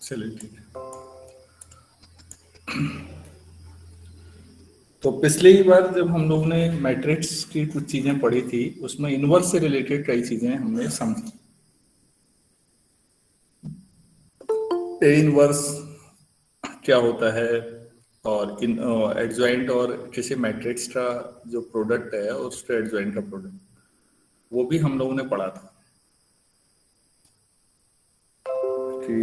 चलिए ठीक है। तो पिछली बार जब हम लोग ने मैट्रिक्स की कुछ चीजें पढ़ी थी उसमें इनवर्स से रिलेटेड कई चीजें हमने समझी। ए इनवर्स क्या होता है और इन एडजॉइंट और किसी मैट्रिक्स का जो प्रोडक्ट है और उसका एडजॉइंट का प्रोडक्ट वो भी हम लोगों ने पढ़ा था कि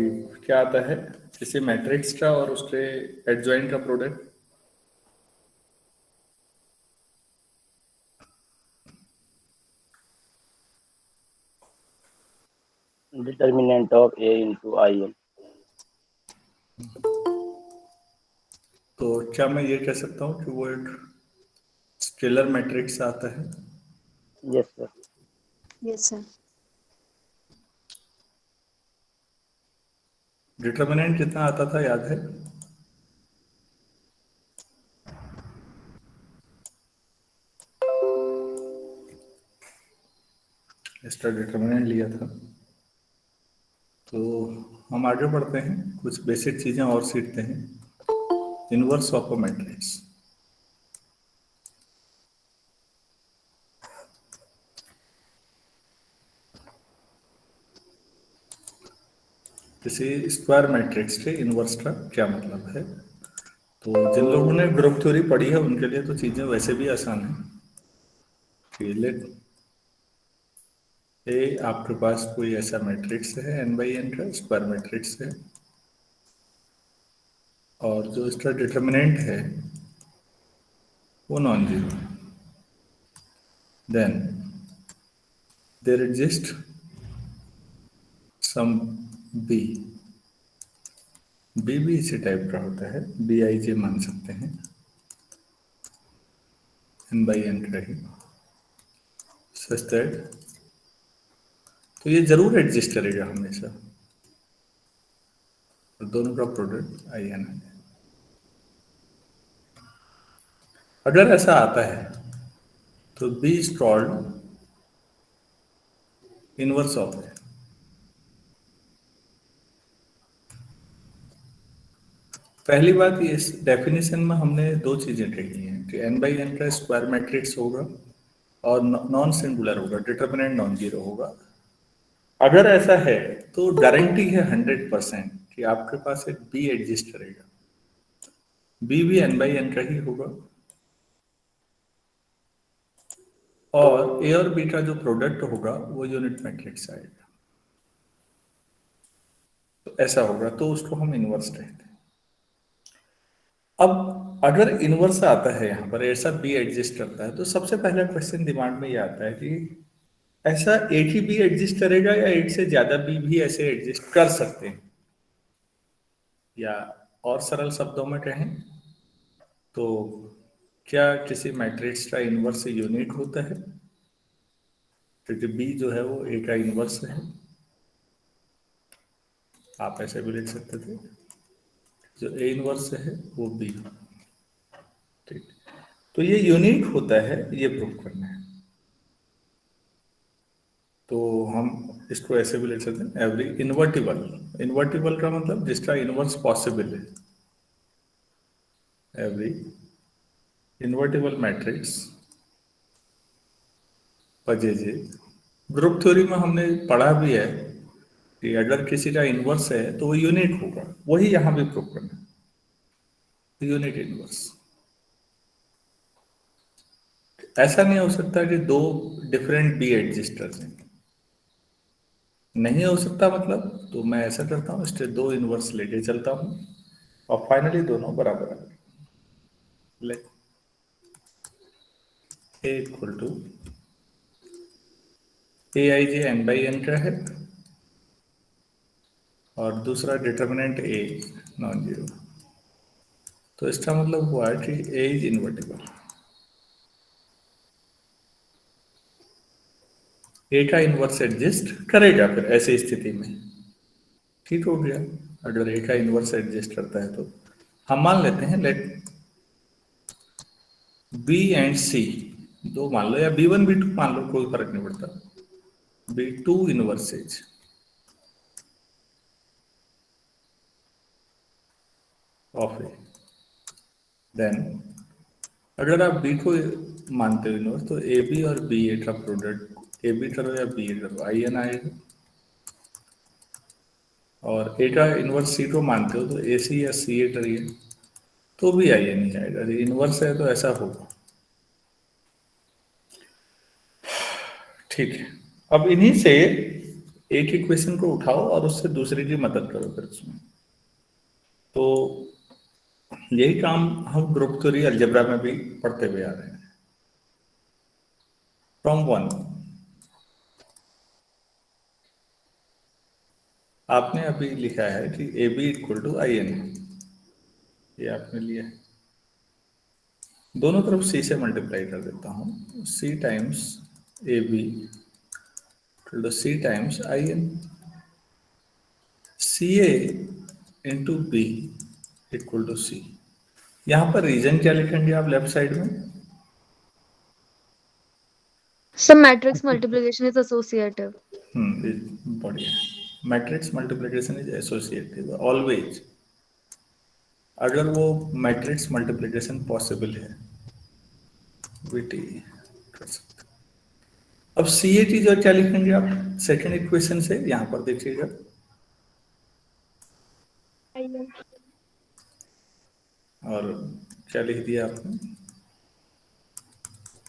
क्या आता है किसी मैट्रिक्स का और उसके एडजॉइंट का product. determinant of A into IN. तो क्या मैं ये कह सकता हूँ कि वो एक स्केलर मैट्रिक्स आता है? Yes, sir. Yes, sir. Determinant कितना आता था याद है? इसका डिटर्मिनेंट लिया था। तो हम आगे बढ़ते हैं, कुछ बेसिक चीजें और सीखते हैं। Inverse of a matrix. किसी स्क्वायर मैट्रिक्स के इनवर्स का क्या मतलब है? तो जिन लोगों ने ग्रुप थ्योरी पढ़ी है उनके लिए तो चीजें वैसे भी आसान है कि लेट ए आपके पास कोई ऐसा मैट्रिक्स है n बाई n का स्क्वायर मैट्रिक्स है और जो इसका डिटर्मिनेंट है वो नॉन जीरो है। Then there exist some B. B भी इसी टाइप का होता है, बी आई जे मान सकते हैं, n बाई n का ही सच दैट। तो ये जरूर एग्जिस्ट करेगा हमेशा और दोनों का प्रोडक्ट आई एन है। अगर ऐसा आता है तो B is called inverse of है। पहली बात, ये इस डेफिनेशन में हमने दो चीजें कही हैं कि n बाई n का स्क्वायर मैट्रिक्स होगा और नॉन सिंगुलर होगा, डिटर्मिनेंट नॉन जीरो होगा। अगर ऐसा है तो गारंटी है 100% कि आपके पास एक बी एग्जिस्ट करेगा। बी भी n बाई n का ही होगा और ए और बी का जो प्रोडक्ट होगा वो यूनिट मैट्रिक्स आएगा। तो ऐसा होगा तो उसको हम इनवर्स कहते हैं। अब अगर इनवर्स आता है यहाँ पर, ऐसा बी एग्जिस्ट करता है, तो सबसे पहला क्वेश्चन दिमाग में ये आता है कि ऐसा एक ही बी एग्जिस्ट करेगा या एक से ज्यादा बी भी ऐसे एग्जिस्ट कर सकते हैं? या और सरल शब्दों में कहें तो क्या किसी मैट्रिक्स का इनवर्स यूनिट होता है? क्योंकि बी जो है वो ए का इनवर्स है। आप ऐसे भी लिख सकते थे, जो ए इनवर्स है वो बी। ठीक, तो ये यूनिक होता है, ये प्रूव करना है। तो हम इसको ऐसे भी लिख सकते हैं, एवरी इन्वर्टिबल। इन्वर्टिबल का मतलब जिसका इनवर्स पॉसिबल है। Every invertible matrix पजेज। Group theory में हमने पढ़ा भी है कि अगर किसी का इनवर्स है तो वो यूनिक होगा, वही यहां भी प्रूव करना है, यूनिक इनवर्स। ऐसा नहीं हो सकता कि दो डिफरेंट बी एग्जिस्टर्स हैं, नहीं हो सकता। मतलब तो मैं ऐसा करता हूँ, इसके दो इनवर्स लेके चलता हूँ और फाइनली दोनों बराबर आ गए। Let A equal to A I J N by N का है और दूसरा डिटर्मिनेंट ए नॉन जीरो। तो इसका मतलब हुआ है कि ए इज इन्वर्टिबल। ए का इनवर्स एग्जिस्ट करेगा फिर ऐसी स्थिति में, ठीक हो गया। अगर ए का इनवर्स एग्जिस्ट करता है तो हम मान लेते हैं, लेट बी एंड सी दो मान लो, या बी वन बी टू मान लो, कोई फर्क नहीं पड़ता। B two inverses of A. Then अगर आप बी को मानते हो इनवर्स, तो ए बी और बी ए का प्रोडक्ट, ए बी करो या बी ए करो, आई एन आएगा। और ए का इनवर्स सी को मानते हो तो ए सी या सी ए करिए तो भी आई एन ही आएगा। यदि इनवर्स है तो ऐसा होगा। ठीक है, अब इन्हीं से एक इक्वेशन को उठाओ और उससे दूसरे की मदद करो फिर उसमें। तो यही काम हम ग्रुप थ्योरी अलजेब्रा में भी पढ़ते हुए आ रहे हैं। फ्रॉम वन, आपने अभी लिखा है कि A B equal to I N, ये आपने लिया है। दोनों तरफ सी से मल्टीप्लाई कर देता हूं, C times A B equal to C times I n. C A into B equal to C. यहां पर रीजन क्या लिखेंगे आप लेफ्ट साइड में? Some matrix multiplication is associative. बढ़िया। Matrix multiplication is associative always. अगर वो मैट्रिक्स मल्टीप्लिकेशन पॉसिबल है, वीटी कर सकते। अब सी ए टी जो क्या लिखेंगे आप सेकेंड इक्वेशन से? यहां पर देखिएगा, और क्या लिख दिया आपने?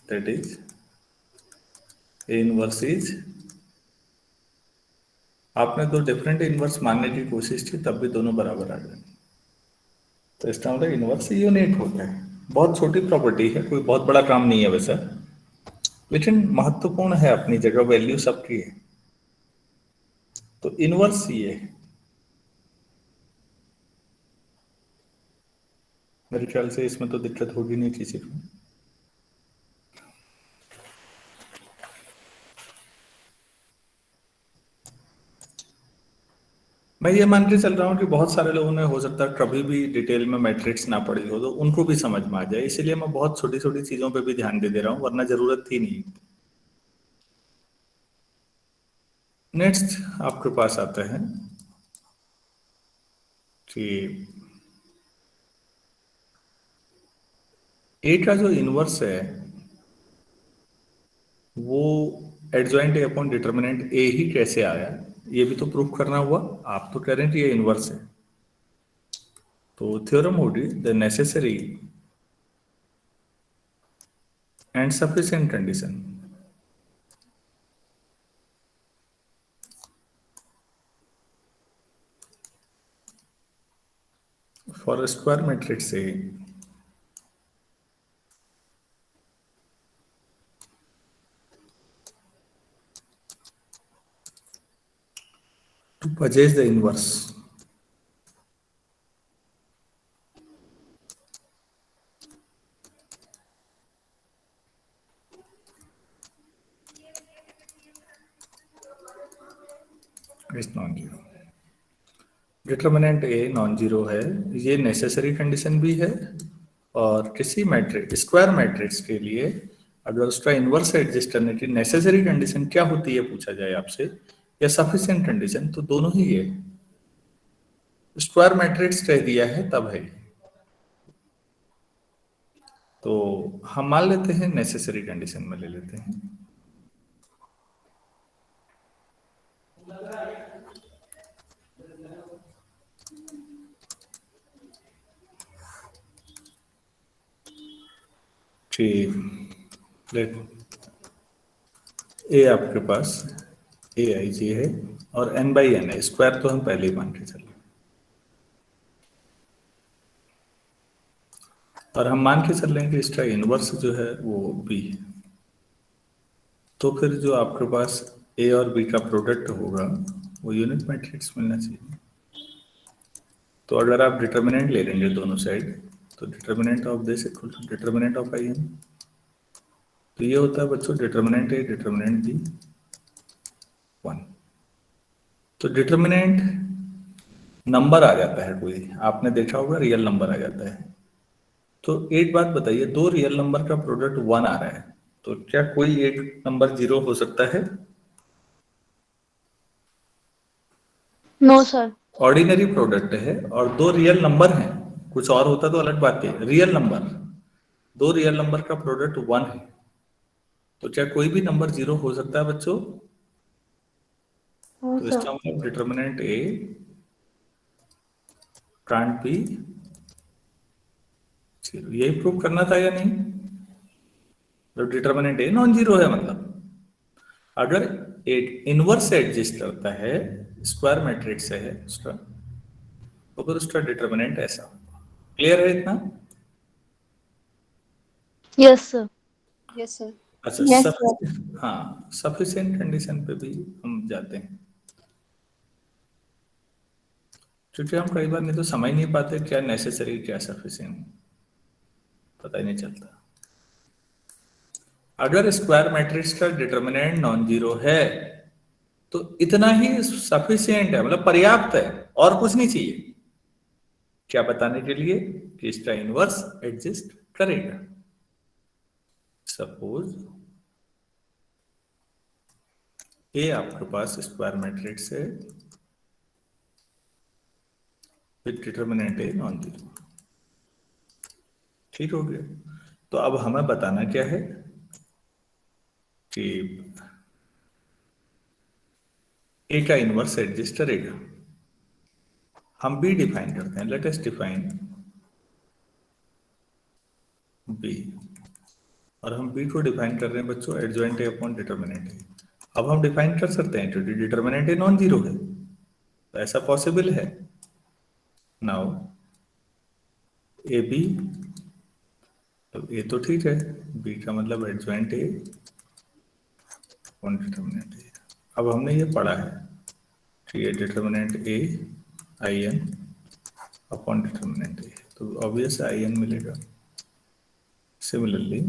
That is A inverse is, आपने दो डिफरेंट इनवर्स मानने की कोशिश की तब भी दोनों बराबर आ गए। तो इसका मतलब इनवर्स यूनिट होता है। बहुत छोटी प्रॉपर्टी है, कोई बहुत बड़ा काम नहीं है वैसा, लेकिन महत्वपूर्ण है अपनी जगह, वैल्यू सबकी है। तो इनवर्स ये है, मेरे ख्याल से इसमें तो दिक्कत होगी नहीं किसी को। मैं ये मान के चल रहा हूँ कि बहुत सारे लोगों ने हो सकता है कभी भी डिटेल में मैट्रिक्स ना पढ़ी हो, तो उनको भी समझ में आ जाए, इसीलिए मैं बहुत छोटी छोटी चीजों पे भी ध्यान दे रहा हूँ, वरना जरूरत थी नहीं। नेक्स्ट आपके पास आता है कि ए का जो इनवर्स है वो एडजॉइंट ए अपॉन डिटर्मिनेंट ए ही कैसे आया, ये भी तो प्रूफ करना हुआ। आप तो कह रहे हैं कि ये इनवर्स है, तो थ्योरम होगी the necessary and sufficient condition for a square matrix A to possess the inverse is non-zero। Determinant a non zero है, ये नेसेसरी कंडीशन भी है, और किसी मैट्रिक्स स्क्वायर मैट्रिक्स के लिए अगर उसका इनवर्स एडजस्ट करने की नेसेसरी कंडीशन क्या होती है पूछा जाए आपसे, या सफिशिएंट कंडीशन, तो दोनों ही है। स्क्वायर मैट्रिक्स कह दिया है तब है, तो हम मान लेते हैं नेसेसरी कंडीशन में ले लेते हैं। ए आपके पास ए आई जी है और एन बाई एन है, स्क्वायर तो हम पहले ही मान के चले, और हम मान के चल रहे हैं कि इसका इनवर्स जो है वो बी है। तो फिर जो आपके पास ए और बी का प्रोडक्ट होगा वो यूनिट मैट्रिक्स मिलना चाहिए। तो अगर आप डिटर्मिनेंट ले लेंगे दोनों साइड, तो determinant of this equal to determinant of I N. तो ये होता है बच्चों डिटर्मिनेंट ए डिटर्मिनेंट बी 1। तो डिटर्मिनेंट नंबर आ जाता है कोई, आपने देखा होगा रियल नंबर आ जाता है। तो एक बात बताइए, दो रियल नंबर का प्रोडक्ट 1 आ रहा है, तो क्या कोई एक नंबर 0 हो सकता है? No, sir. ऑर्डिनरी प्रोडक्ट है और दो रियल नंबर हैं, कुछ और होता तो अलग बात है। रियल नंबर, दो रियल नंबर का प्रोडक्ट 1 है, तो क्या कोई भी नंबर 0 हो सकता है बच्चों? हाँ तो सर। इसका मतलब डिटर्मिनेंट ए कांट बी 0, यही प्रूव करना था या नहीं? तो डिटर्मिनेंट ए नॉन जीरो है, मतलब अगर एक इनवर्स से एग्जिस्ट करता है, स्क्वायर मैट्रिक्स है उसका, तो फिर उसका डिटर्मिनेंट ऐसा होगा। क्लियर है इतना? Yes sir. Yes sir. अच्छा, Yes, sir. हाँ, सफिशिएंट कंडीशन पे भी हम जाते हैं, क्योंकि हम कई बार नहीं तो समझ नहीं पाते क्या नेसेसरी क्या सफिशिएंट, पता ही नहीं चलता। अगर स्क्वायर मैट्रिक्स का डिटर्मिनेंट नॉन जीरो है तो इतना ही सफिशिएंट है, मतलब पर्याप्त है, और कुछ नहीं चाहिए। क्या बताने के लिए कि इसका इनवर्स एग्जिस्ट करेगा। सपोज ए आपके पास स्क्वायर मैट्रिक्स है with determinant a non zero, ठीक हो गया। तो अब हमें बताना क्या है कि ए का इनवर्स एग्जिस्ट करेगा। हम बी डिफाइन करते हैं, लेट अस डिफाइन बी, और हम बी को डिफाइन कर रहे हैं बच्चों adjoint A upon determinant A. अब हम डिफाइन कर सकते हैं क्योंकि डिटर्मिनेंट ए नॉन जीरो है, तो ऐसा पॉसिबल है। नाउ ए बी, तो ए तो ठीक है, बी का मतलब adjoint A upon determinant A. अब हमने ये पढ़ा है कि ये determinant A I n upon determinant A, तो ऑब्वियस आई एन मिलेगा। सिमिलरली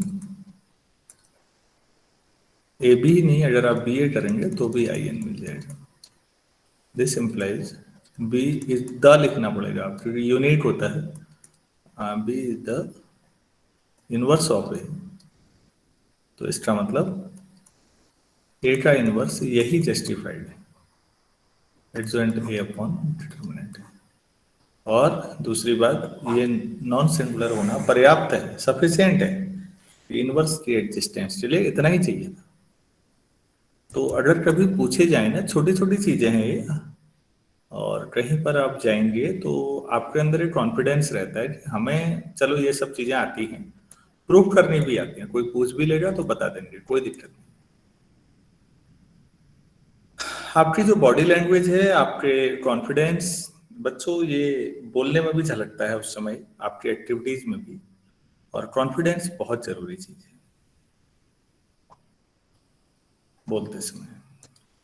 ए बी ही नहीं, अगर आप बी ए करेंगे तो भी आई एन मिल जाएगा। This implies B is the लिखना पड़ेगा आप, क्योंकि यूनिक होता है। B is the inverse of A, तो इसका मतलब ए का इनवर्स यही जस्टिफाइड है, एडजॉइंट ए अपॉन डिटर्मिनेंट। और दूसरी बात, ये नॉन सिंगुलर होना पर्याप्त है, सफिशिएंट है, इनवर्स की एग्जिस्टेंस के लिए इतना ही चाहिए था। तो अगर कभी पूछे जाए ना, छोटी छोटी चीजें हैं ये, और कहीं पर आप जाएंगे तो आपके अंदर एक कॉन्फिडेंस रहता है कि हमें चलो ये सब चीजें आती हैं, प्रूफ करनी भी आती हैं, कोई पूछ भी लेगा तो बता देंगे, कोई दिक्कत नहीं। आपकी जो बॉडी लैंग्वेज है, आपके कॉन्फिडेंस बच्चों, ये बोलने में भी झलकता है उस समय, आपकी एक्टिविटीज में भी, और कॉन्फिडेंस बहुत जरूरी चीज है बोलते समय,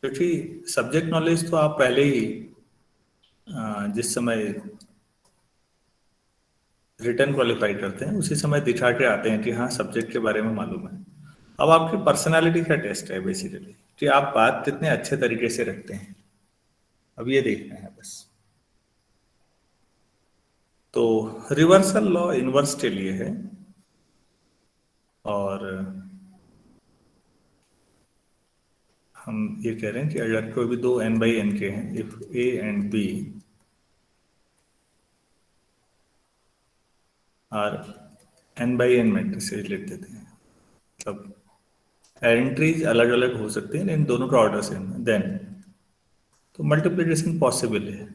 क्योंकि सब्जेक्ट नॉलेज तो आप पहले ही जिस समय रिटर्न क्वालिफाई करते हैं उसी समय दिखा के आते हैं कि हाँ सब्जेक्ट के बारे में मालूम है। अब आपकी पर्सनालिटी का टेस्ट है बेसिकली, कि आप बात कितने अच्छे तरीके से रखते हैं, अब ये देखना है बस। तो रिवर्सल लॉ इनवर्स के लिए है, और हम ये कह रहे हैं कि अगर कोई भी दो n बाई n के हैं, if a and b are n by n matrices लिख देते हैं, मतलब एंट्रीज अलग अलग हो सकती हैं लेकिन दोनों का ऑर्डर सेम है, देन तो मल्टीप्लिकेशन पॉसिबल है।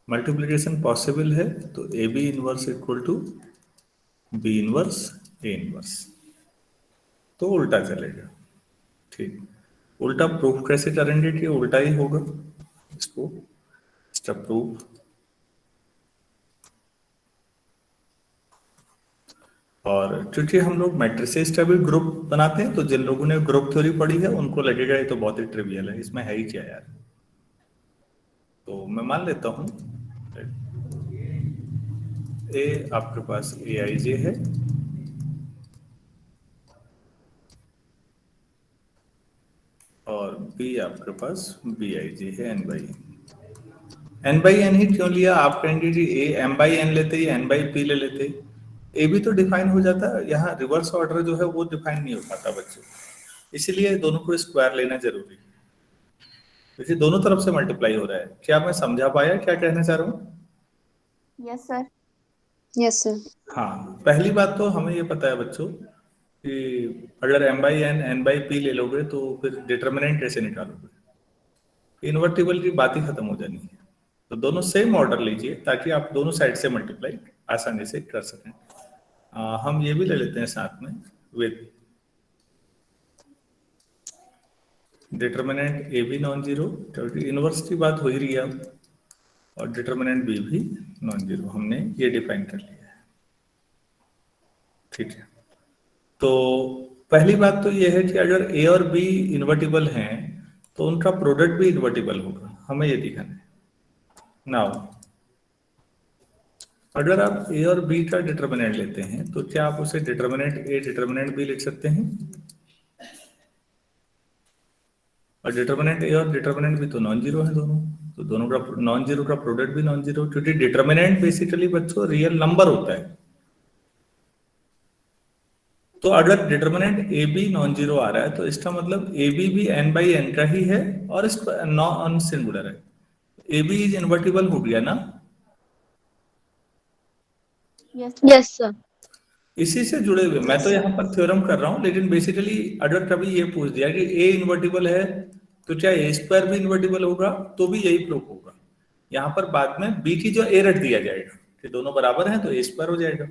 मल्टीप्लिकेशन पॉसिबल है तो A B inverse equal to B inverse A inverse, तो उल्टा चलेगा। ठीक, उल्टा प्रूफ कैसे करेंगे कि उल्टा ही होगा, इसको स्टेप प्रूफ। और क्योंकि हम लोग मैट्रिसेस का भी ग्रुप बनाते हैं, तो जिन लोगों ने ग्रुप थ्योरी पढ़ी है उनको लगेगा ये तो बहुत ही ट्रिवियल है, इसमें है ही क्या यार। तो मैं मान लेता हूं ए आपके पास ए आई जे है, और बी आपके पास बी आई जे है n by n. N by n ही क्यों लिया? आप कहेंगे कि ए एम बाई एन लेते या एन बाई पी ले लेते, ए भी तो डिफाइन हो जाता, यहाँ रिवर्स ऑर्डर जो है वो डिफाइन नहीं हो पाता बच्चों, इसलिए दोनों को स्क्वायर लेना जरूरी है, क्योंकि दोनों तरफ से मल्टीप्लाई हो रहा है। क्या मैं समझा पाया क्या कहना चाह रहा हूँ? Yes sir. Yes, sir. हाँ, पहली बात तो हमें ये पता है बच्चों कि अगर m by n n by p ले लोगे तो फिर डिटर्मिनेंट कैसे निकालोगे, इन्वर्टिबल की बात ही खत्म हो जानी है। तो दोनों सेम ऑर्डर लीजिए ताकि आप दोनों साइड से मल्टीप्लाई आसानी से कर सकें। हम ये भी ले लेते हैं साथ में विद डिटर्मिनेंट ए भी नॉन जीरो, क्योंकि इनवर्स की बात हो ही रही है अब, और डिटर्मिनेंट बी भी नॉन जीरो, हमने ये डिफाइन कर लिया है। ठीक है, तो पहली बात तो ये है कि अगर ए और बी इन्वर्टिबल हैं तो उनका प्रोडक्ट भी इन्वर्टिबल होगा, हमें ये दिखाना है। नाउ अगर आप ए और बी का डिटर्मिनेंट लेते हैं तो क्या आप उसे डिटर्मिनेंट ए डिटर्मिनेंट बी लिख सकते हैं? और डिटर्मिनेंट ए और डिटर्मिनेंट बी तो नॉन जीरो है दोनों, तो दोनों का नॉन जीरो का प्रोडक्ट भी नॉन जीरो, क्योंकि डिटर्मिनेंट बेसिकली बच्चों रियल नंबर होता है। तो अगर determinant A B non zero आ रहा है तो इसका मतलब ए बी भी n बाई n का ही है और इस नॉन सिंगुलर है, ए बी इज इन्वर्टिबल हो गया ना। Yes, sir. इसी से जुड़े हुए मैं तो यहाँ पर थ्योरम कर रहा हूँ, लेकिन बेसिकली अगर कभी ये पूछ दिया कि ए इन्वर्टिबल है तो क्या ए स्क्वायर भी इन्वर्टिबल होगा, तो भी यही प्रूफ होगा। यहाँ पर बाद में बी की जो ए रख दिया जाएगा कि दोनों बराबर हैं तो ए स्क्वायर हो जाएगा।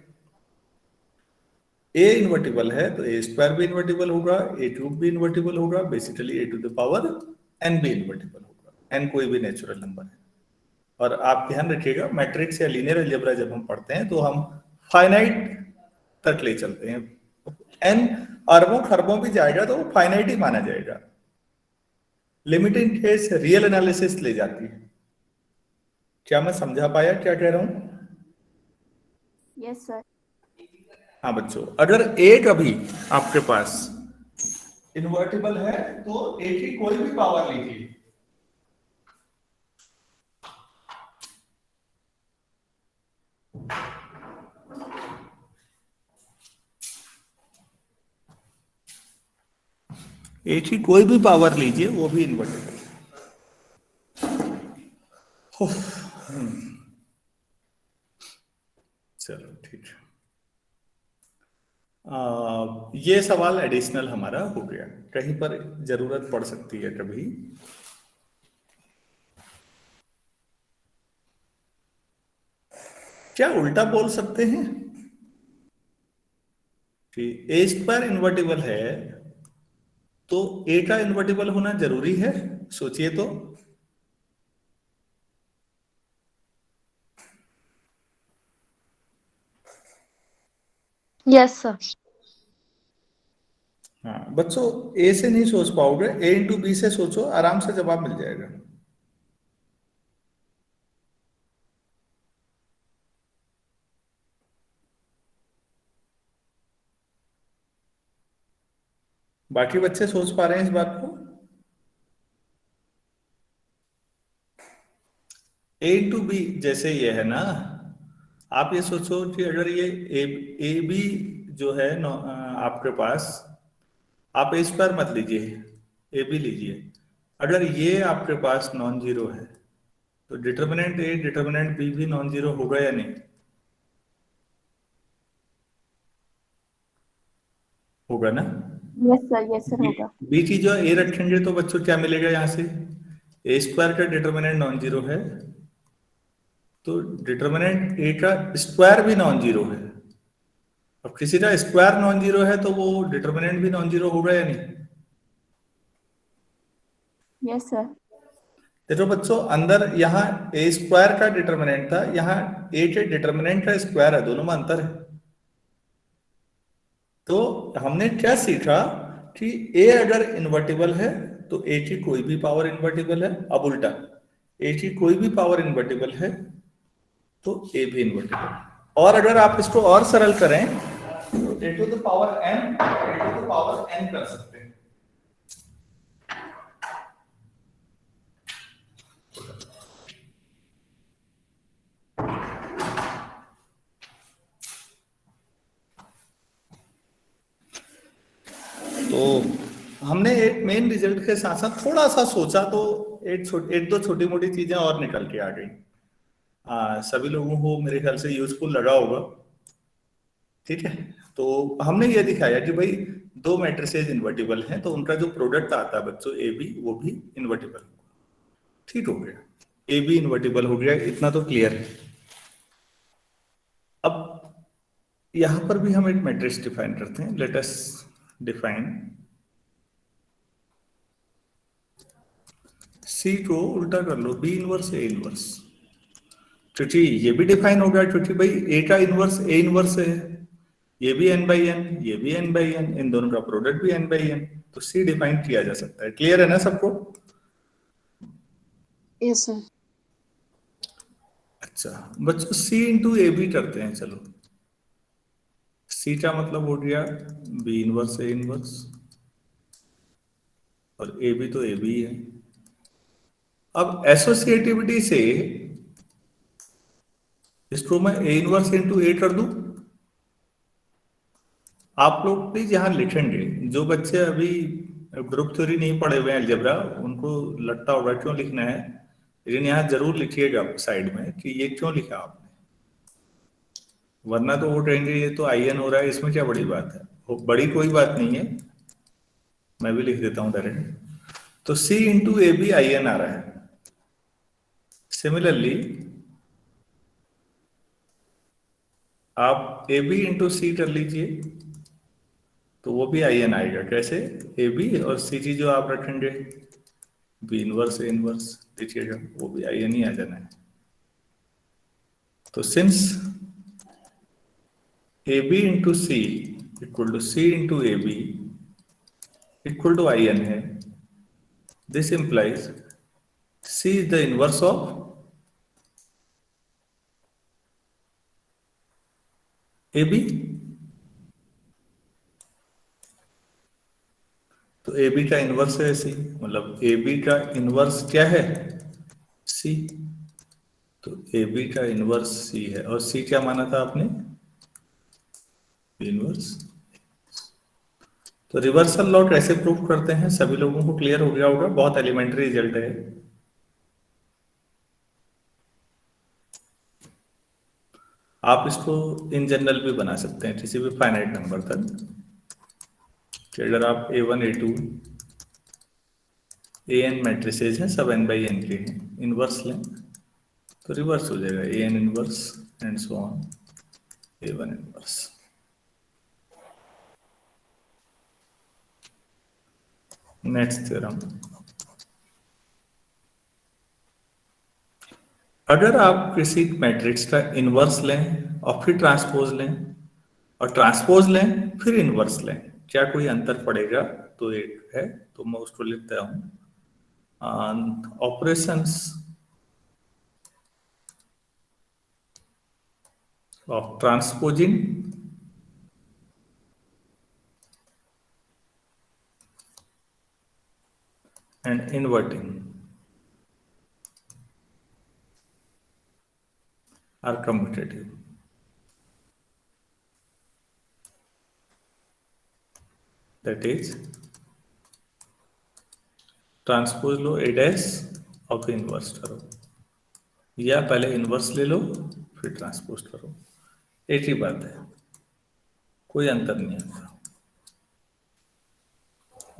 ए इन्वर्टिबल है तो ए स्क्वायर भी इन्वर्टिबल होगा, ए क्यूब भी इन्वर्टिबल होगा, basically A to the power N भी इन्वर्टिबल होगा, एन कोई भी नेचुरल नंबर है। और आप ध्यान रखिएगा मैट्रिक्स या लीनियर अलजेब्रा जब हम पढ़ते हैं तो हम फाइनाइट तक ले चलते हैं, एन अरबों खरबों भी जाएगा तो वो फाइनाइट ही माना जाएगा। लिमिटिंग केस रियल एनालिसिस ले जाती है। क्या मैं समझा पाया क्या कह रहा हूं? Yes sir. हाँ बच्चों, अगर ए कभी आपके पास इन्वर्टिबल है तो ए की कोई भी पावर लीजिए, ए की कोई भी पावर लीजिए वो भी इन्वर्टिबल। चलो ठीक है, ये सवाल एडिशनल हमारा हो गया, कहीं पर जरूरत पड़ सकती है कभी। क्या उल्टा बोल सकते हैं कि ए स्क्वायर इन्वर्टिबल है तो ए का इन्वर्टिबल होना जरूरी है? सोचिए तो। Yes, sir. हाँ बच्चों, ए से नहीं सोच पाओगे, ए इंटू बी से सोचो, आराम से जवाब मिल जाएगा। बाकी बच्चे सोच पा रहे हैं इस बात को? ए इंटू बी जैसे ये है ना, आप ये सोचो कि अगर ये ए बी जो है आपके पास, आप ए स्क्वायर मत लीजिए, ए बी लीजिए। अगर ये आपके पास नॉन जीरो है तो डिटर्मिनेंट ए डिटर्मिनेंट बी भी नॉन जीरो होगा या नहीं? होगा ना? यस सर होगा। बी की जो ए रखेंगे तो बच्चों क्या मिलेगा यहाँ से? ए स्क्वायर का डिटर्मिनेंट नॉन जीरो है तो डिटर्मिनेंट ए का स्क्वायर भी नॉन जीरो है। अब किसी का स्क्वायर नॉन जीरो है तो वो डिटर्मिनेंट भी नॉन जीरो होगा या नहीं? Yes sir. देखो बच्चों, अंदर यहाँ ए स्क्वायर का डिटर्मिनेंट था, यहाँ ए के डिटर्मिनेंट का स्क्वायर है, दोनों में अंतर है। तो हमने क्या सीखा कि ए अगर इन्वर्टिबल है तो ए की कोई भी पावर इन्वर्टिबल है। अब उल्टा, ए की कोई भी पावर इन्वर्टिबल है तो ए भी इन्वर्टिबल है। और अगर आप इसको और सरल करें तो ए टू द पावर एन कर सकते हैं। तो हमने एक मेन रिजल्ट के साथ साथ थोड़ा सा सोचा तो एक दो छोटी मोटी चीजें और निकल के आ गई। सभी लोगों को मेरे ख्याल से यूजफुल लगा होगा। ठीक है, तो हमने ये दिखाया कि भाई दो मैट्रिसेज इन्वर्टिबल हैं तो उनका जो प्रोडक्ट आता है बच्चों ए बी वो भी इन्वर्टिबल होगा। ठीक हो गया, ए बी इन्वर्टिबल हो गया, इतना तो क्लियर है। अब यहां पर भी हम एक मैट्रिक्स डिफाइन करते हैं। लेट अस डिफाइन सी को उल्टा कर लो, बी इनवर्स ए इनवर्स, क्योंकि ये भी डिफाइन हो गया क्योंकि भाई ए का इनवर्स ए इनवर्स है, ये भी n बाई एन, ये भी n बाई एन, इन दोनों का प्रोडक्ट भी n बाई एन, तो सी डिफाइन किया जा सकता है। क्लियर है ना सबको? Yes sir. अच्छा बच्चों, सी इंटू ए बी करते हैं। चलो, सी का मतलब हो गया बी इनवर्स ए इनवर्स, और ए बी तो ए बी है। अब एसोसिएटिविटी से इसको मैं ए इनवर्स इंटू ए कर दूं। आप लोग प्लीज यहां लिखेंगे, जो बच्चे अभी ग्रुप थ्योरी नहीं पढ़े हुए हैं अलजेब्रा, उनको लगता होगा क्यों लिखना है, लेकिन यहाँ जरूर लिखिएगा साइड में कि ये क्यों लिखा आपने, वरना तो वो कहेंगे ये तो आई एन हो रहा है, इसमें क्या बड़ी बात है। बड़ी कोई बात नहीं है, मैं भी लिख देता हूं डायरेक्ट। तो C into A B I n आ रहा है। सिमिलरली आप ए बी इंटू सी कर लीजिए तो वो भी आई एन आएगा। कैसे? ए बी और सी जी जो आप रखेंगे बी इनवर्स ए इनवर्स, देखिएगा वो भी आई एन ही आ जाना है। तो since A B into C equal to C into A B equal to I n है, this implies C is the inverse of A B. तो ए बी का inverse है सी, मतलब ए बी का inverse क्या है? सी। तो ए बी का इनवर्स सी है, और सी क्या माना था आपने? इनवर्स। तो रिवर्सल लॉ कैसे प्रूव करते हैं सभी लोगों को क्लियर हो गया होगा, बहुत एलिमेंट्री रिजल्ट है। आप इसको इन जनरल भी बना सकते हैं किसी भी फाइनाइट नंबर तक, कि अगर आप A1 A2 AN मैट्रिसेज हैं, सब n बाई n के हैं, इनवर्स लें तो रिवर्स हो जाएगा AN inverse and so on A1 inverse. Next theorem, अगर आप किसी मैट्रिक्स का इनवर्स लें और फिर ट्रांसपोज लें और ट्रांसपोज लें फिर इनवर्स लें, क्या कोई अंतर पड़ेगा? तो एक है, तो मैं उसको लिखता हूं operations of transposing and inverting are commutative. That is, transpose low A dash और फिर इनवर्स करो, या पहले इनवर्स ले लो फिर ट्रांसपोज करो, एक ही बात है, कोई अंतर नहीं आता।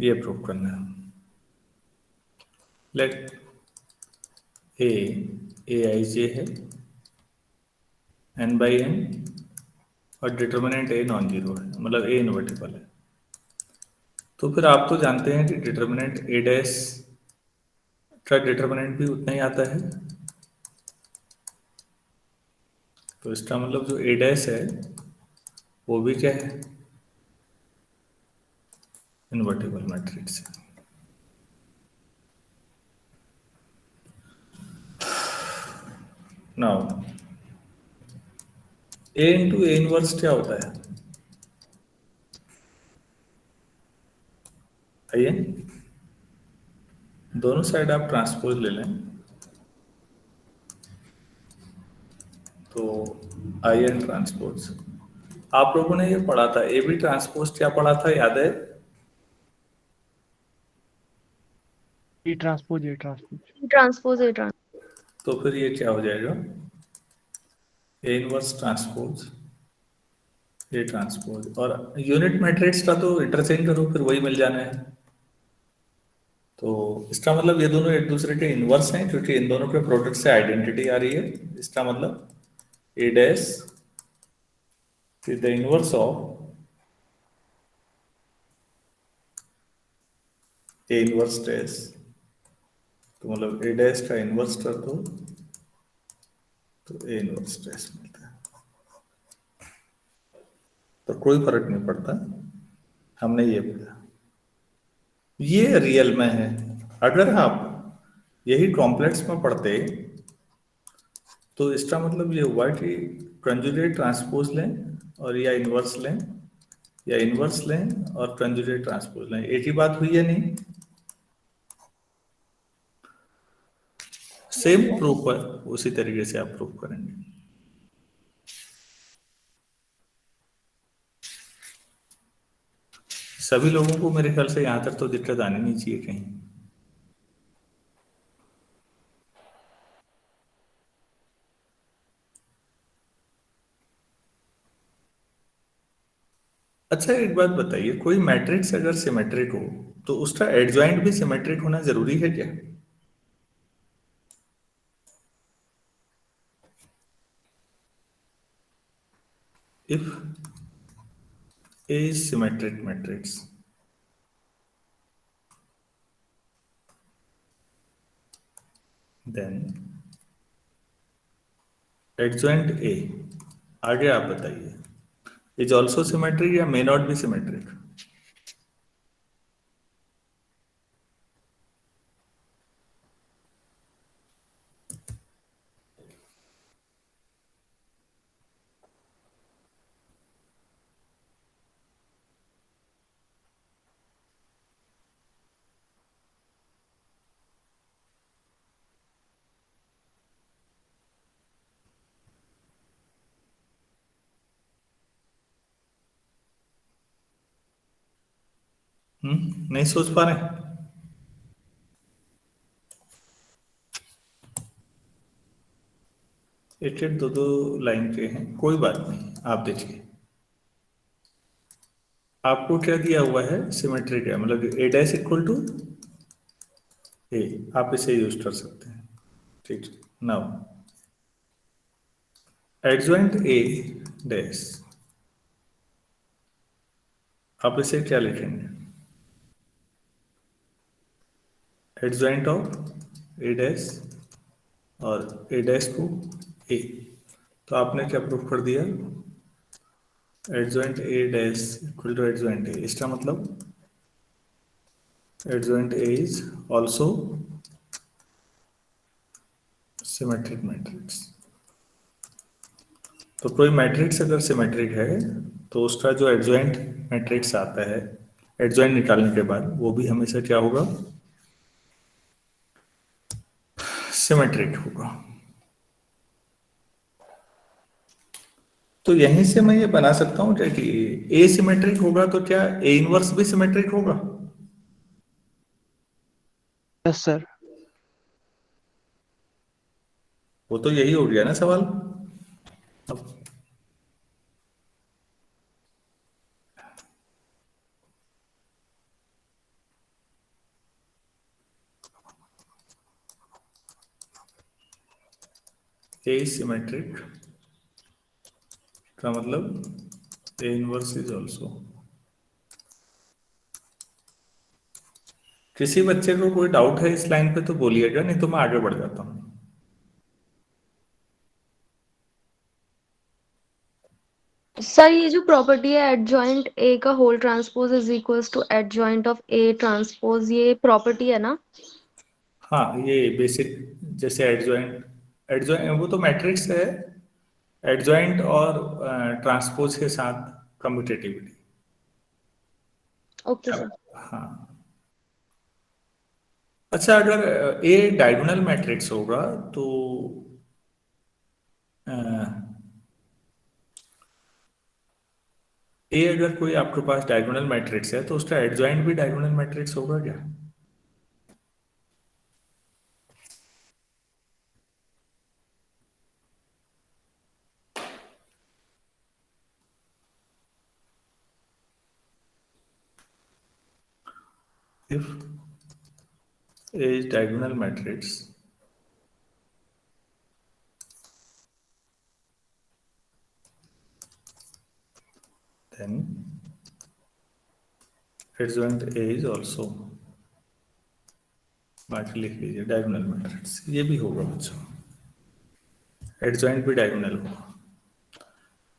ये प्रूव करना है। लेट ए आई जे है n बाई n और डिटर्मिनेंट ए नॉन जीरो है, मतलब ए इन्वर्टिबल है। तो फिर आप तो जानते हैं कि डिटर्मिनेंट ए डैश का डिटर्मिनेंट भी उतना ही आता है, तो इसका मतलब जो ए डैश है वो भी क्या है? इन्वर्टिबल मैट्रिक्स है। Now A into A inverse क्या होता है? आइए दोनों साइड आप ट्रांसपोज ले लें, तो आई एन ट्रांसपोज। आप लोगों ने ये पढ़ा था, ए बी ट्रांसपोज क्या पढ़ा था, याद है? A transpose A transpose. Transpose A transpose. तो फिर ये क्या हो जाएगा? A inverse transpose A transpose, और यूनिट मैट्रिक्स का तो इंटरचेंज करो, फिर वही मिल जाना है। तो इसका मतलब ये दोनों एक दूसरे के इनवर्स हैं, क्योंकि इन दोनों के प्रोडक्ट से आइडेंटिटी आ रही है। इसका मतलब A dash is the inverse of A inverse dash. तो मतलब ए डैश का इनवर्स कर दो तो ए इनवर्स डैश मिलता है। तो कोई फर्क नहीं पड़ता, हमने ये पढ़ा, ये रियल में है। अगर आप यही कॉम्प्लेक्स में पढ़ते तो इसका मतलब ये हुआ कि कंजुगेट ट्रांसपोज लें और या इनवर्स लें, या इनवर्स लें और कंजुगेट ट्रांसपोज लें, एक ही बात हुई है नहीं। सेम प्रूफ पर उसी तरीके से आप प्रूफ करेंगे। सभी लोगों को मेरे ख्याल से यहां तक तो दिक्कत आनी नहीं चाहिए कहीं। अच्छा एक बात बताइए, कोई मैट्रिक्स अगर सिमेट्रिक हो तो उसका एडजॉइंट भी सिमेट्रिक होना जरूरी है क्या? If A is symmetric matrix, then adjoint A, आगे आप बताइए, इज ऑल्सो सिमेट्रिक या मे नॉट बी सिमेट्रिक? नहीं सोच पा रहे? एक एक दो दो लाइन के हैं, कोई बात नहीं, आप देखिए। आपको क्या दिया हुआ है? सिमेट्रिक है, मतलब ए डैश इक्वल टू ए, आप इसे यूज कर सकते हैं। ठीक है, नाउ एडजॉइंट ए डैश, आप इसे क्या लिखेंगे? एडजॉइंट ऑफ ए डैश और ए डैश को ए, तो आपने क्या प्रूफ कर दिया? Adjoint A dash equal to adjoint A, इसका मतलब adjoint A is also symmetric matrix. तो कोई मैट्रिक्स अगर सिमेट्रिक है तो उसका जो एडजॉइंट मैट्रिक्स आता है एडजॉइंट निकालने के बाद, वो भी हमेशा क्या होगा? सिमेट्रिक होगा। तो यहीं से मैं ये बना सकता हूं क्या कि ए सिमेट्रिक होगा तो क्या ए इनवर्स भी सिमेट्रिक होगा? Yes sir. वो तो यही हो गया ना सवाल। अब ए सिमेट्रिक का मतलब ए इनवर्स इज ऑल्सो। किसी बच्चे को कोई डाउट है इस लाइन पे तो बोलिएगा, नहीं तो मैं आगे बढ़ जाता हूँ। सर ये जो प्रॉपर्टी है एडजॉइंट ए का whole transpose is equals to adjoint of A transpose, ये प्रॉपर्टी है ना? हाँ, ये बेसिक, जैसे एडजॉइंट, एडजॉइंट वो तो मैट्रिक्स है, एडजॉइंट और ट्रांसपोज के साथ कम्यूटेटिविटी। Okay sir. हाँ, अच्छा अगर ए डायगोनल मैट्रिक्स होगा तो ए अगर कोई आपके पास डायगोनल मैट्रिक्स है तो उसका एडजॉइंट भी डायगोनल मैट्रिक्स होगा क्या? if A is diagonal matrix, then adjoint A is also, बाकी लिख लीजिए डायगोनल मैट्रिक्स, ये भी होगा बच्चों, एडजॉइंट भी डायगोनल होगा।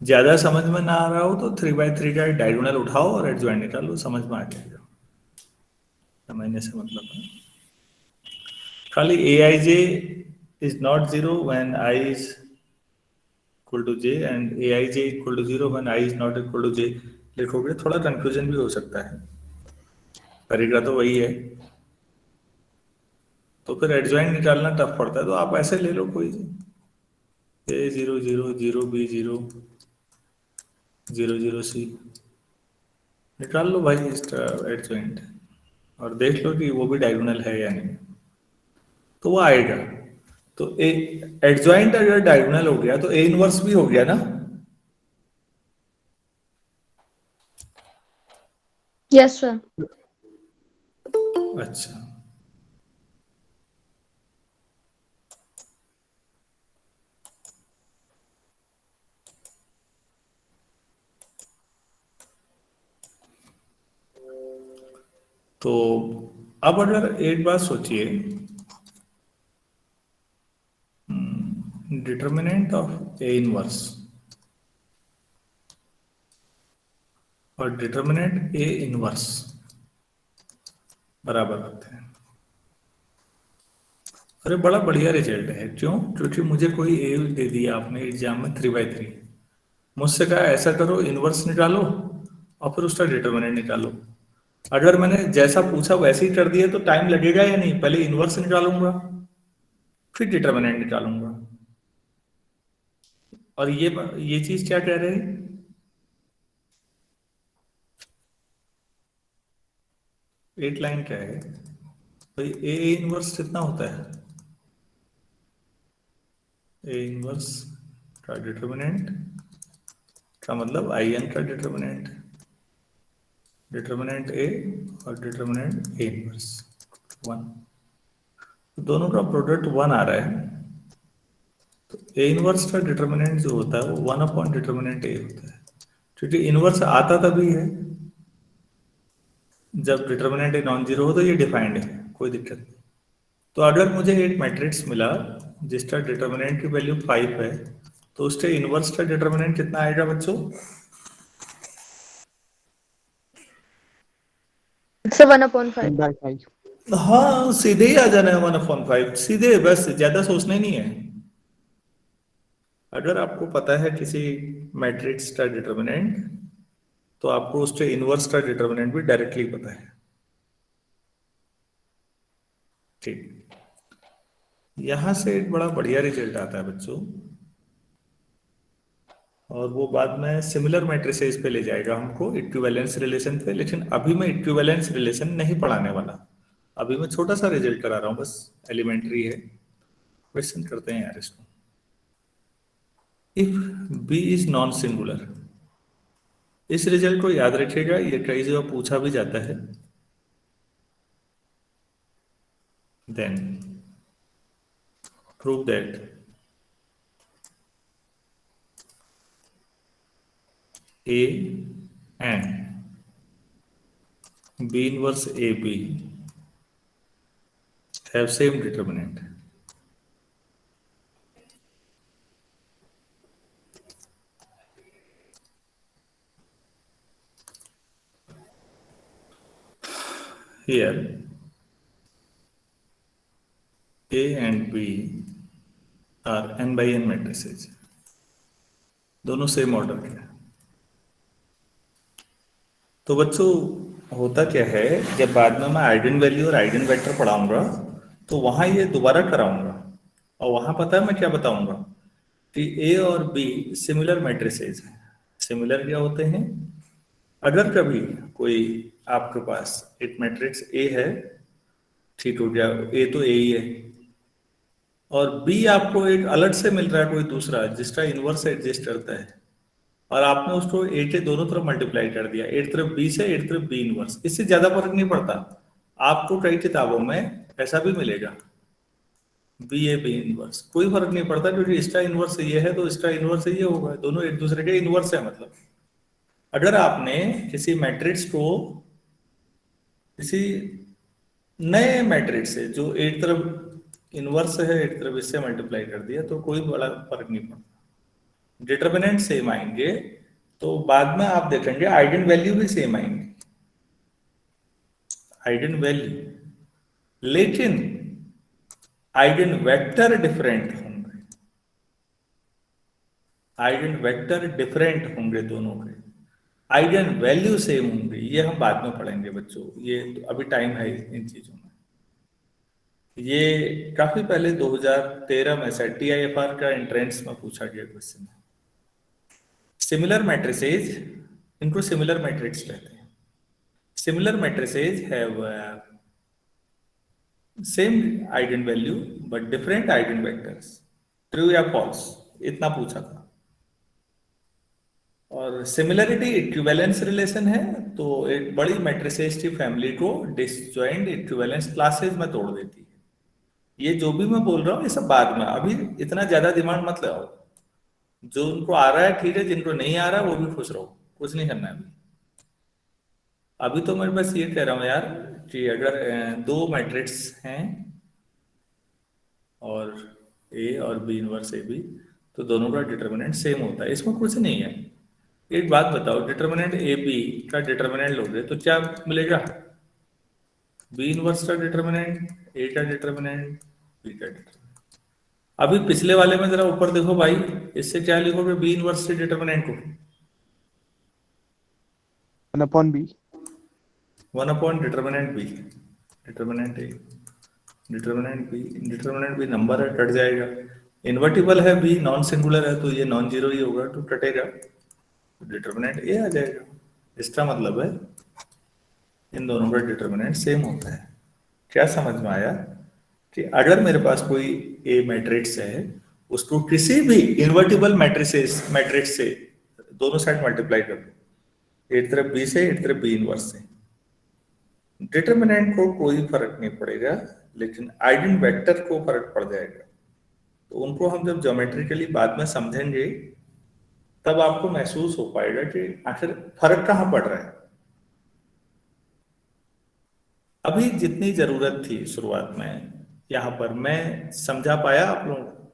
ज्यादा समझ में ना आ रहा हो तो 3x3 का डायगोनल उठाओ और एडजॉइंट निकालो, समझ में आ जाएगा। समझने से मतलब है खाली aij is not 0 when I is equal to j and aij equal to 0 when I is not equal to j लिखोगे, थोड़ा कंफ्यूजन भी हो सकता है, करेगा तो वही है, तो फिर एडजॉइंट निकालना टफ पड़ता है। तो आप ऐसे ले लो कोई a 0 0 0 b 0 0 0 c निकाल लो भाई इसका एडजॉइंट और देख लो कि वो भी डायगोनल है या नहीं, तो वो आएगा। तो ए एडजॉइंट अगर डायगोनल हो गया तो ए इनवर्स भी हो गया ना। Yes sir. अच्छा, तो अब अगर एक बात सोचिए, डिटर्मिनेंट ऑफ ए इनवर्स और डिटर्मिनेंट ए इनवर्स बराबर होते हैं। अरे बड़ा बढ़िया रिजल्ट है, क्यों? क्योंकि मुझे कोई ए दे दिया आपने एग्जाम में 3x3, मुझसे कहा ऐसा करो इनवर्स निकालो और फिर उसका डिटर्मिनेंट निकालो। अगर मैंने जैसा पूछा वैसे ही कर दिया तो टाइम लगेगा या नहीं? पहले इनवर्स निकालूंगा फिर डिटर्मिनेंट निकालूंगा। और ये चीज क्या कह रहे हैं? एट लाइन क्या है भाई? ए इनवर्स कितना होता है? ए इनवर्स का डिटर्मिनेंट का मतलब आई एन का डिटर्मिनेंट, डिटर्मिनेंट ए और डिटर्मिनेंट ए इनवर्स 1, तो दोनों का प्रोडक्ट 1 आ रहा है। तो ए इनवर्स का डिटर्मिनेंट जो होता है वो 1 अपॉन डिटर्मिनेंट ए होता है, क्योंकि इनवर्स आता तभी है जब डिटर्मिनेंट नॉन जीरो हो, तो ये डिफाइंड है, कोई दिक्कत नहीं। तो अगर मुझे एक मैट्रिक्स मिला जिसका डिटर्मिनेंट की वैल्यू 5 है, तो उसके इनवर्स का डिटर्मिनेंट कितना आएगा बच्चों? 1/5। हाँ, सीधे ही आ जाना है 1/5, सीधे, बस ज्यादा सोचना नहीं है। अगर आपको पता है किसी मैट्रिक्स का डिटर्मिनेंट तो आपको उसके इनवर्स का डिटर्मिनेंट भी डायरेक्टली पता है। ठीक, यहां से एक बड़ा बढ़िया रिजल्ट आता है बच्चों, और वो बाद में सिमिलर मैट्रिसेस पे ले जाएगा हमको, इक्विवेलेंस रिलेशन पे। लेकिन अभी मैं इक्विवेलेंस रिलेशन नहीं पढ़ाने वाला, अभी मैं छोटा सा रिजल्ट करा रहा हूं, बस एलिमेंट्री है। क्वेश्चन करते हैं यार इसको। If B is non singular, इस रिजल्ट को याद रखिएगा, ये कई जगह पूछा भी जाता है। Then prove that A and B inverse AB have same determinant. Here A and B are n by n matrices, दोनों सेम ऑर्डर के। तो बच्चों होता क्या है, जब बाद में मैं आइगन वैल्यू और आइगन वेक्टर पढ़ाऊंगा तो वहां ये दोबारा कराऊंगा, और वहां पता है मैं क्या बताऊंगा कि ए और बी सिमिलर मैट्रिसेस हैं। सिमिलर क्या होते हैं? अगर कभी कोई आपके पास एक मैट्रिक्स ए है, ठीक हो गया, ए तो ए ही है, और बी आपको एक अलग से मिल रहा है कोई दूसरा जिसका इनवर्स एडजस्ट करता है, और आपने उसको ए के दोनों तरफ मल्टीप्लाई कर दिया, एक तरफ बी से एक तरफ बी इनवर्स, इससे ज्यादा फर्क नहीं पड़ता। आपको कई किताबों में ऐसा भी मिलेगा, बी ए बी इनवर्स, कोई फर्क नहीं पड़ता क्योंकि इसका इनवर्स ये है तो इसका इनवर्स ये होगा, दोनों एक दूसरे के इनवर्स है। मतलब अगर आपने किसी मैट्रिक्स को किसी नए मैट्रिक्स से जो एक तरफ इनवर्स है एक तरफ इससे मल्टीप्लाई कर दिया तो कोई बड़ा फर्क नहीं पड़ता, डिटर्मिनेंट सेम आएंगे, तो बाद में आप देखेंगे आइगन वैल्यू भी सेम आएंगे, आइगन वैल्यू, लेकिन आइगन वेक्टर डिफरेंट होंगे, आइगन वेक्टर डिफरेंट होंगे दोनों के, आइगन वैल्यू सेम होंगे। ये हम बाद में पढ़ेंगे बच्चों, ये अभी टाइम है इन चीजों में। ये काफी पहले 2013 में से TIFR का एंट्रेंस में पूछा गया क्वेश्चन है। सिमिलर मैट्रिसेज, इनको सिमिलर मैट्रिक्स कहते हैं। Similar matrices have same eigen value but different eigen vectors, true या फॉल्स, इतना पूछा था। और सिमिलरिटी इक्विवेलेंस रिलेशन है, तो एक बड़ी मैट्रिसेज की फैमिली को डिसजॉइंट इक्विवेलेंस क्लासेस में तोड़ देती है। ये जो भी मैं बोल रहा हूँ ये सब बाद में, अभी इतना ज्यादा दिमाग मत लगाओ, जो उनको आ रहा है ठीक है, जिनको नहीं आ रहा वो भी खुश रहो, कुछ नहीं करना है अभी तो मैं बस ये कह रहा हूँ यार कि अगर दो मैट्रिक्स हैं और ए और बी इनवर्स ए बी, तो दोनों का डिटर्मिनेंट सेम होता है, इसमें कुछ नहीं है। एक बात बताओ, डिटर्मिनेंट ए बी का डिटर्मिनेंट लोगे तो क्या मिलेगा, बी इनवर्स का डिटर्मिनेंट, ए का डिटर्मिनेंट, बी का डिटर्मिनेंट। अभी पिछले वाले में जरा ऊपर देखो भाई, इससे क्या लिखोगे बी इनवर्स के डिटर्मिनेंट को, 1/b 1 upon determinant B, determinant A, determinant B number है, कट जाएगा। इन्वर्टिबल है बी, नॉन सिंगुलर है तो ये नॉन जीरो ही होगा, तो कटेगा, डिटर्मिनेंट ए आ जाएगा। इसका मतलब है इन दोनों का डिटर्मिनेंट सेम होता है। क्या समझ में आया कि अगर मेरे पास कोई ए मैट्रिक्स है, उसको किसी भी इन्वर्टिबल मैट्रिक्स से दोनों साइड मल्टीप्लाई कर दो, एक तरफ बी से एक तरफ बी इनवर्स से, डिटर्मिनेंट को कोई फर्क नहीं पड़ेगा, लेकिन आइगन वेक्टर को फर्क पड़ जाएगा। तो उनको हम जब ज्योमेट्रिकली बाद में समझेंगे तब आपको महसूस हो पाएगा कि आखिर फर्क कहां पड़ रहा है। अभी जितनी जरूरत थी शुरुआत में यहां पर मैं समझा पाया आप लोगों को?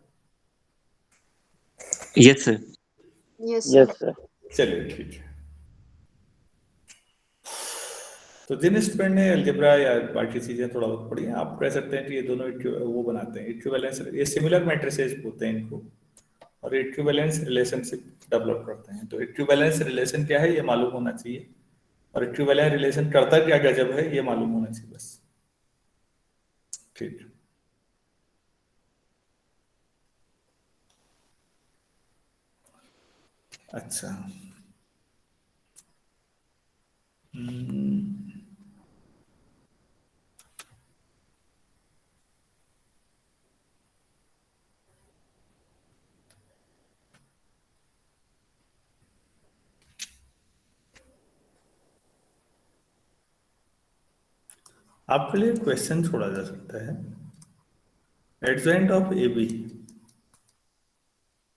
Yes sir. Yes Yes, sir. चलिए ठीक है। तो जिन स्टूडेंट ने अलजेब्रा या बाकी चीजें थोड़ा बहुत पढ़ी हैं, आप कह सकते हैं कि ये दोनों वो बनाते हैं इक्विवेलेंस, ये सिमिलर मैट्रिसेस बोलते हैं इनको, और इक्विवेलेंस रिलेशनशिप डेवलप करते हैं। तो इक्विवेलेंस रिलेशन क्या है ये मालूम होना चाहिए, और इक्विवेलेंस रिलेशन करता क्या गजब है ये मालूम होना चाहिए बस। ठीक, अच्छा। आपके लिए क्वेश्चन छोड़ा जा सकता है, adjoint of A B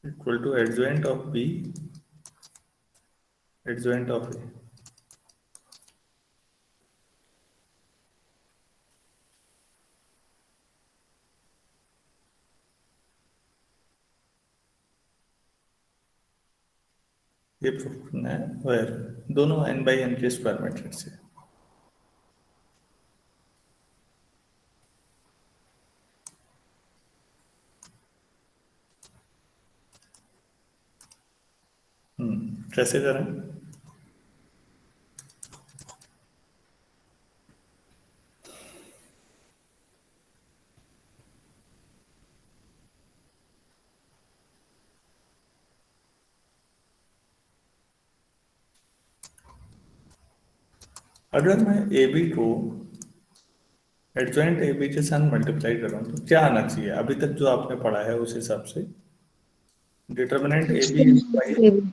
equal to adjoint of B adjoint of A. ये प्रूफ करना है, वेर दोनों n बाई n के स्क्वायर मैट्रिक्स है। कैसे करें? अगर मैं ए बी को एडजॉइंट ए बी के साथ मल्टीप्लाई कर रहा हूं तो क्या आना चाहिए? अभी तक जो आपने पढ़ा है उस हिसाब से डिटर्मिनेंट ए बी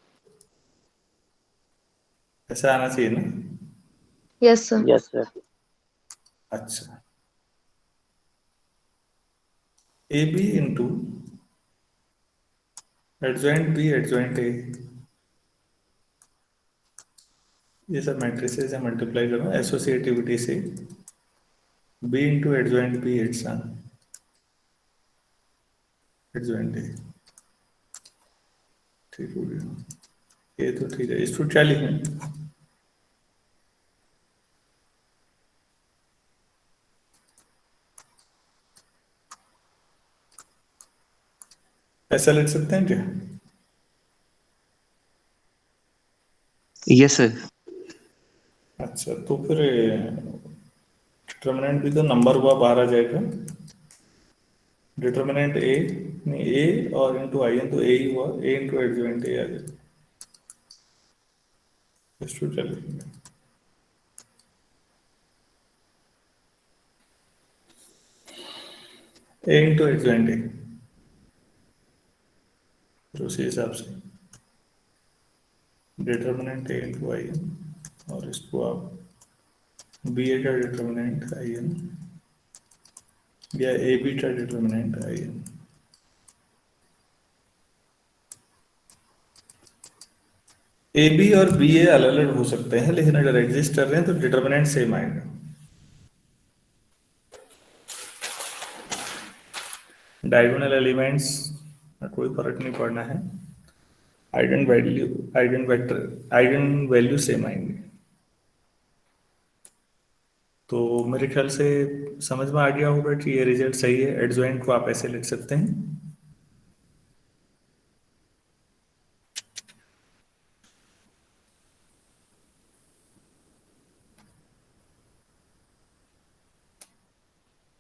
ऐसा आना चाहिए ना? Yes sir. Yes, sir. अच्छा, A B into adjoint B adjoint A, ये सब मैट्रिसेस से मल्टीप्लाई करो एसोसिएटिविटी से, B into adjoint B it's adjoint A. ठीक हो गया, ये तो ठीक है। इसको क्या लिखें? ऐसा लिख सकते हैं क्या? Yes sir. अच्छा, तो फिर डिटर्मिनेंट भी तो नंबर हुआ बाहर आ जाएगा। डिटर्मिनेंट ए नहीं, ए और इंटू आई एन तो ए ही हुआ, ए इंटू एडजॉइंट ए आ जाएगा। इसको क्या लिखेंगे? ए इंटू एडजॉइंट ए, फिर उसी हिसाब से determinant A into I N, और इसको आप बी ए का डिटर्मिनेंट आई एन या ए बी का determinant I N. A B और बी ए अलग अलग हो सकते हैं, लेकिन अगर एग्जिस्ट कर रहे हैं तो डिटर्मिनेंट सेम आएगा। डायगोनल एलिमेंट्स कोई फर्क नहीं पड़ना है, eigen value eigen vector eigen value same आएंगे। तो मेरे ख्याल से समझ में आ गया होगा कि ये रिजल्ट सही है। एडजॉइंट को आप ऐसे लिख सकते हैं,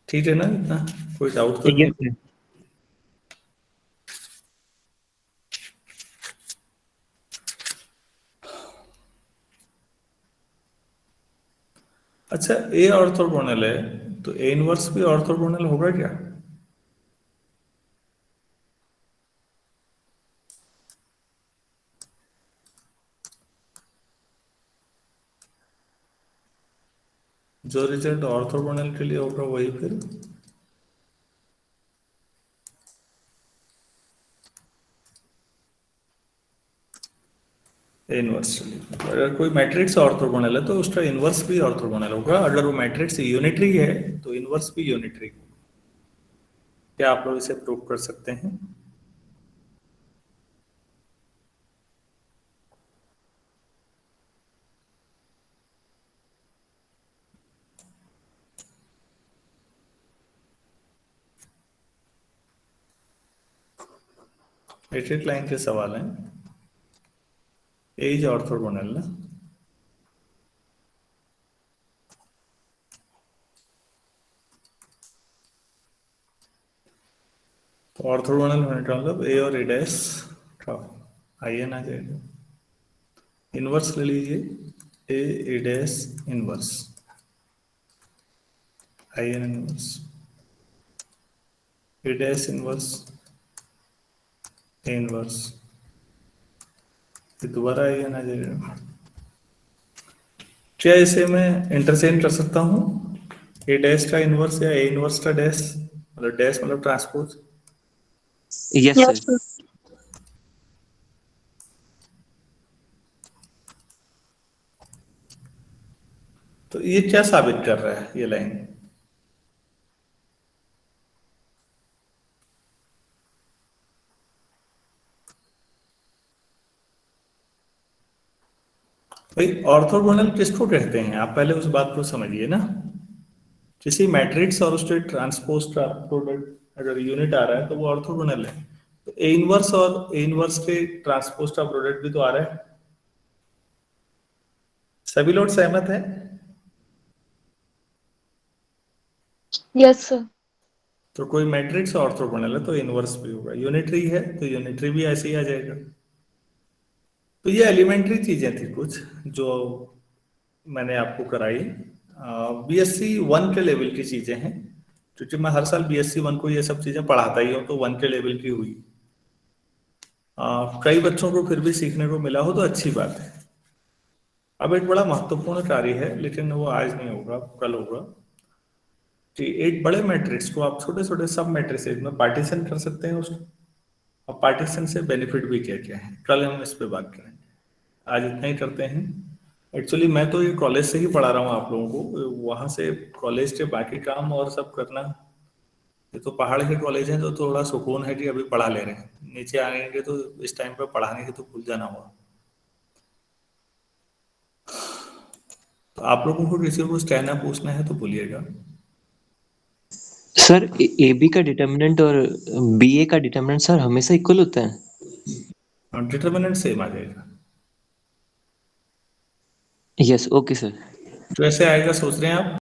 ठीक है ना? इतना कोई डाउट तो नहीं? Yes sir. अच्छा, ए ऑर्थोगोनल है तो ए इनवर्स भी ऑर्थोगोनल होगा क्या? जो रिजल्ट ऑर्थोगोनल के लिए होगा वही फिर ए इनवर्स। अगर कोई मैट्रिक्स ऑर्थोगोनल है तो उसका इनवर्स भी ऑर्थोगोनल होगा। अगर वो मैट्रिक्स यूनिटरी है तो इनवर्स भी यूनिटरी होगा। क्या आप लोग इसे प्रूव कर सकते हैं? एक एक लाइन के सवाल हैं। ए इज ऑर्थोगोनल ना? तो ऑर्थोगोनल होने का मतलब ए और ए डैश का आई एन आ जाएगा। इनवर्स ले लीजिए, A dash inverse I n inverse, A dash inverse A inverse, फिर दोबारा आई एन आ जाएगा। क्या इसे मैं इंटरचेंज कर सकता हूँ? ए डैश का इनवर्स या ए इनवर्स का डैश, मतलब डैश मतलब transpose. Yes Yes, sir. sir. तो ये क्या साबित कर रहा है ये लाइन? भाई ऑर्थोगोनल किसको कहते हैं? आप पहले उस बात को समझिए ना। किसी मैट्रिक्स और उसके ट्रांसपोज का प्रोडक्ट अगर यूनिट आ रहा है तो वो ऑर्थोगोनल है। तो ए इनवर्स और ए इनवर्स के ट्रांसपोज का प्रोडक्ट भी तो आ रहा है। सभी लोग सहमत हैं? Yes, sir. तो कोई मैट्रिक्स ऑर्थोगोनल है तो इनवर्स भी होगा, यूनिटरी है तो यूनिटरी भी ऐसे ही आ जाएगा। तो ये एलिमेंट्री चीजें थी कुछ जो मैंने आपको कराई। बीएससी 1 के लेवल की चीजें हैं, क्योंकि मैं हर साल बीएससी 1 को ये सब चीजें पढ़ाता ही हूँ, तो 1 के लेवल की हुई। कई बच्चों को फिर भी सीखने को मिला हो तो अच्छी बात है। अब एक बड़ा महत्वपूर्ण कार्य है, लेकिन वो आज नहीं होगा, कल होगा। कि एक बड़े मैट्रिक्स को आप छोटे छोटे सब मैट्रिसेज में पार्टीशन कर सकते हैं उसको, और पार्टीशन से बेनिफिट भी क्या क्या है, कल हम इस पे बात करेंगे। आज इतना ही करते हैं। एक्चुअली मैं तो ये कॉलेज से ही पढ़ा रहा हूँ आप लोगों को, वहां से कॉलेज के बाकी काम और सब करना, ये तो पहाड़ के कॉलेज हैं तो थोड़ा सुकून है कि अभी पढ़ा ले रहे हैं, नीचे आएंगे तो इस टाइम पे पढ़ाने की तो भूल जाना होगा। तो आप लोगों को किसी को कुछ कहना पूछना है तो बोलिएगा। सर ए बी का डिटर्मिनेंट और बी ए का डिटर्मिनेंट सर हमेशा इक्वल होता है? डिटर्मिनेंट सेम आ जाएगा। Yes, okay sir. तो ऐसे आएगा सोच रहे हैं आप?